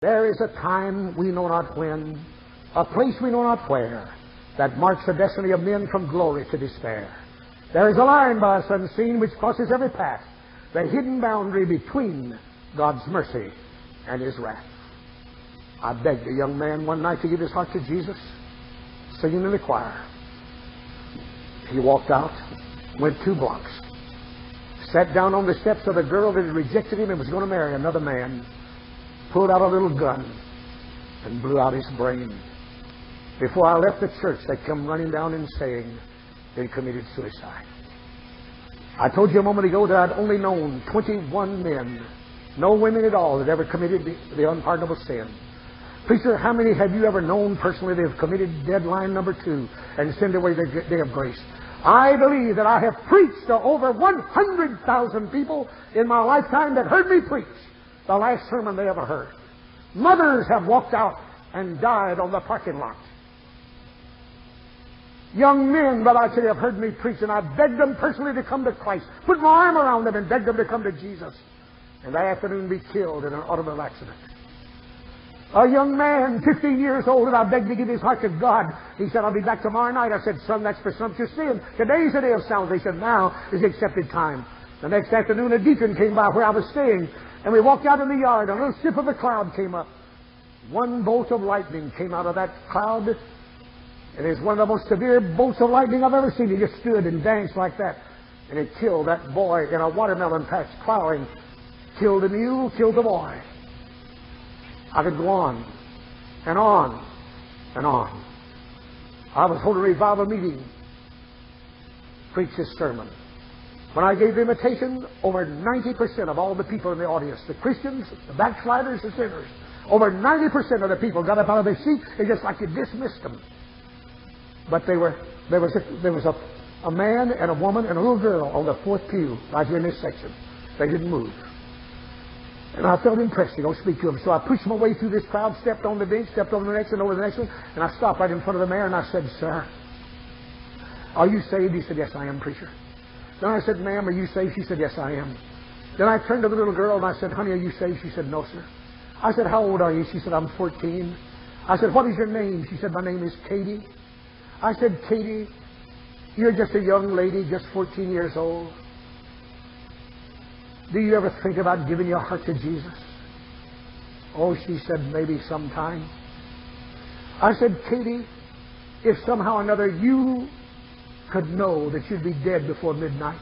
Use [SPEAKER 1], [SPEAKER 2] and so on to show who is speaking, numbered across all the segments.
[SPEAKER 1] There is a time we know not when, a place we know not where, that marks the destiny of men from glory to despair. There is a line by us unseen which crosses every path, the hidden boundary between God's mercy and His wrath. I begged a young man one night to give his heart to Jesus, singing in the choir. He walked out, went 2 blocks, sat down on the steps of the girl that had rejected him and was going to marry another man, pulled out a little gun and blew out his brain. Before I left the church, they come running down and saying they committed suicide. I told you a moment ago that I'd only known 21 men, no women at all, that ever committed the unpardonable sin. Preacher, how many have you ever known personally that have committed deadline number 2 and sent away their day of grace? I believe that I have preached to over 100,000 people in my lifetime that heard me preach the last sermon they ever heard. Mothers have walked out and died on the parking lot. Young men, but I tell you, have heard me preach, and I begged them personally to come to Christ. Put my arm around them and begged them to come to Jesus. And that afternoon be killed in an automobile accident. A young man, 15 years old, and I begged to give his heart to God. He said, I'll be back tomorrow night. I said, son, that's presumptuous sin. Today's the day of salvation. Now is the accepted time. The next afternoon, a deacon came by where I was staying, and we walked out in the yard. A little strip of a cloud came up. One bolt of lightning came out of that cloud. It is one of the most severe bolts of lightning I've ever seen. He just stood and danced like that. And it killed that boy in a watermelon patch plowing. Killed the mule, killed the boy. I could go on and on and on. I was holding a revival meeting, preached this sermon. When I gave the invitation, over 90% of all the people in the audience, the Christians, the backsliders, the sinners, over 90% of the people got up out of their seat and just like you dismissed them. But there was a man and a woman and a little girl on the 4th pew right here in this section. They didn't move. And I felt impressed to go speak to them. So I pushed my way through this crowd, stepped on the bench, stepped over the next one, over the next one, and I stopped right in front of the mayor and I said, sir, are you saved? He said, yes, I am, preacher. Then I said, ma'am, are you saved? She said, yes, I am. Then I turned to the little girl and I said, honey, are you saved? She said, no, sir. I said, how old are you? She said, I'm 14. I said, what is your name? She said, my name is Katie. I said, Katie, you're just a young lady, just 14 years old. Do you ever think about giving your heart to Jesus? Oh, she said, maybe sometime. I said, Katie, if somehow or another you could know that you'd be dead before midnight,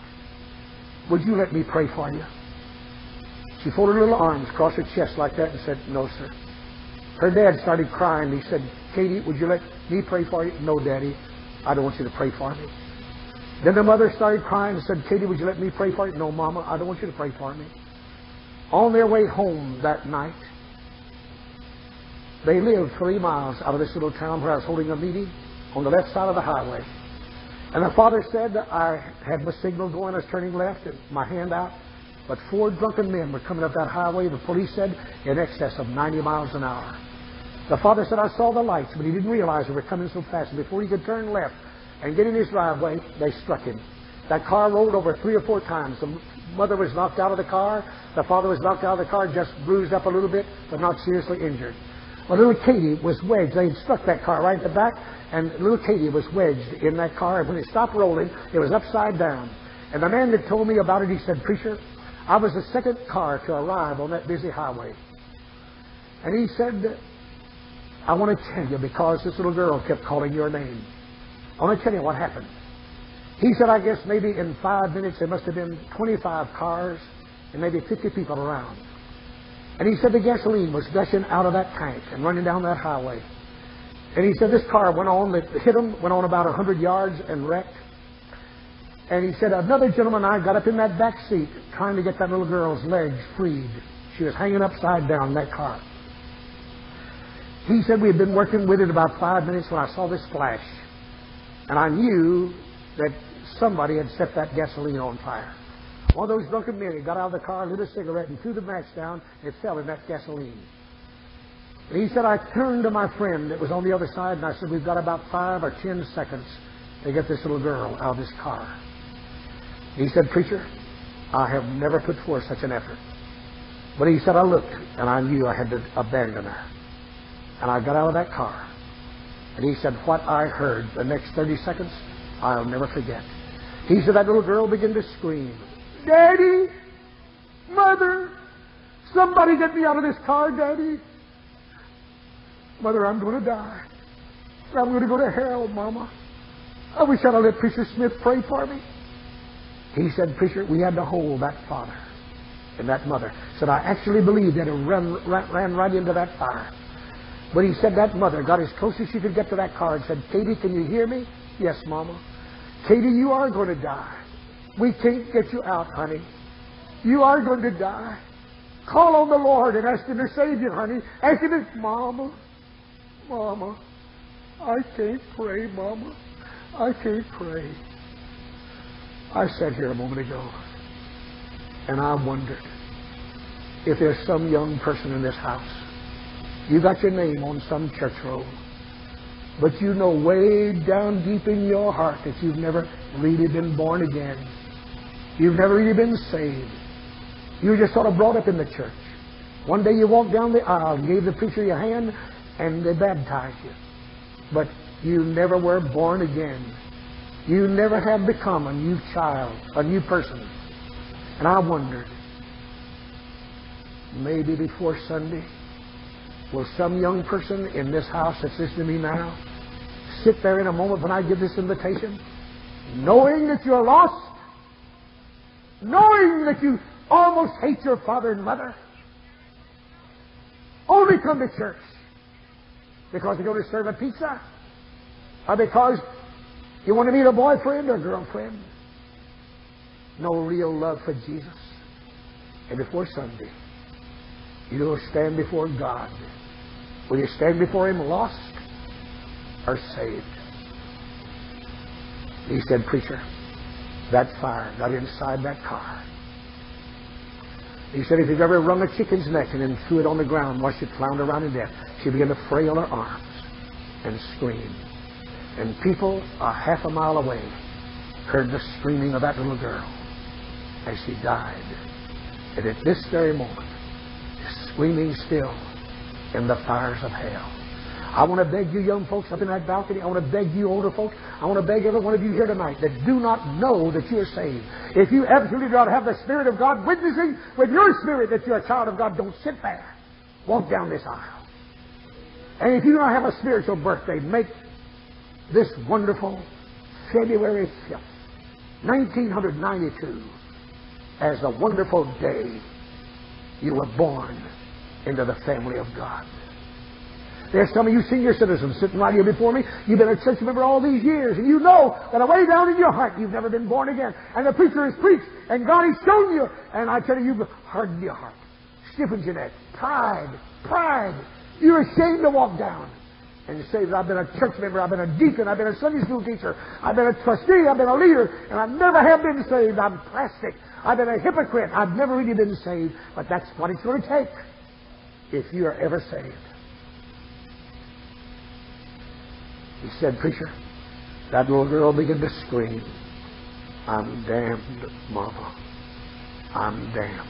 [SPEAKER 1] would you let me pray for you? She folded her little arms across her chest like that and said, no, sir. Her dad started crying. He said, Katie, would you let me pray for you? No, Daddy, I don't want you to pray for me. Then the mother started crying and said, Katie, would you let me pray for you? No, Mama, I don't want you to pray for me. On their way home that night, they lived 3 miles out of this little town where I was holding a meeting on the left side of the highway. And the father said, I had my signal going, I was turning left and my hand out. But 4 drunken men were coming up that highway, the police said, in excess of 90 miles an hour. The father said, I saw the lights, but he didn't realize they were coming so fast. And before he could turn left and get in his driveway, they struck him. That car rolled over 3 or 4 times. The mother was knocked out of the car. The father was knocked out of the car, just bruised up a little bit, but not seriously injured. Well, little Katie was wedged. They had struck that car right in the back, and little Katie was wedged in that car. And when it stopped rolling, it was upside down. And the man that told me about it, he said, preacher, I was the 2nd car to arrive on that busy highway. And he said, I want to tell you, because this little girl kept calling your name, I want to tell you what happened. He said, I guess maybe in 5 minutes there must have been 25 cars and maybe 50 people around. And he said the gasoline was gushing out of that tank and running down that highway. And he said this car went on, it hit him, went on about 100 yards and wrecked. And he said another gentleman and I got up in that back seat trying to get that little girl's legs freed. She was hanging upside down in that car. He said we had been working with it about 5 minutes when I saw this flash. And I knew that somebody had set that gasoline on fire. One of those drunken men, he got out of the car, lit a cigarette, and threw the match down, and it fell in that gasoline. And he said, I turned to my friend that was on the other side, and I said, we've got about 5 or 10 seconds to get this little girl out of this car. He said, preacher, I have never put forth such an effort. But he said, I looked, and I knew I had to abandon her. And I got out of that car. And he said, what I heard the next 30 seconds, I'll never forget. He said, that little girl began to scream, Daddy! Mother! Somebody get me out of this car, Daddy! Mother, I'm going to die. I'm going to go to hell, Mama. I wish I'd have let Preacher Smith pray for me. He said, Preacher, we had to hold that father and that mother. Said, I actually believe that it ran right into that fire. But he said that mother got as close as she could get to that car and said, Katie, can you hear me? Yes, Mama. Katie, you are going to die. We can't get you out, honey. You are going to die. Call on the Lord and ask Him to save you, honey. Ask Him to... Mama, Mama, I can't pray, Mama. I can't pray. I sat here a moment ago and I wondered if there's some young person in this house. You got your name on some church roll, but you know way down deep in your heart that you've never really been born again. You've never really been saved. You were just sort of brought up in the church. One day you walked down the aisle, gave the preacher your hand, and they baptized you. But you never were born again. You never have become a new child, a new person. And I wondered, maybe before Sunday, will some young person in this house that's listening to me now sit there in a moment when I give this invitation, knowing that you're lost, knowing that you almost hate your father and mother, only come to church because you're going to serve a pizza, or because you want to meet a boyfriend or girlfriend. No real love for Jesus. And before Sunday, you'll stand before God. Will you stand before Him lost or saved? He said, Preacher, that fire got inside that car. He said, if you've ever wrung a chicken's neck and then threw it on the ground, watched it flounder around in death, she began to frail her arms and scream. And people a half a mile away heard the screaming of that little girl as she died. And at this very moment, screaming still in the fires of hell. I want to beg you young folks up in that balcony. I want to beg you older folks. I want to beg every one of you here tonight that do not know that you are saved. If you absolutely do not have the Spirit of God witnessing with your spirit that you're a child of God, don't sit there. Walk down this aisle. And if you do not have a spiritual birthday, make this wonderful February 5th, 1992, as the wonderful day you were born into the family of God. There's some of you senior citizens sitting right here before me. You've been a church member all these years, and you know that away down in your heart you've never been born again. And the preacher has preached, and God has shown you, and I tell you, you've hardened your heart, stiffened your neck. Pride. You're ashamed to walk down and say that I've been a church member, I've been a deacon, I've been a Sunday school teacher, I've been a trustee, I've been a leader, and I never have been saved. I'm plastic. I've been a hypocrite. I've never really been saved. But that's what it's going to take if you are ever saved. He said, Preacher, that little girl began to scream, I'm damned, Mama. I'm damned.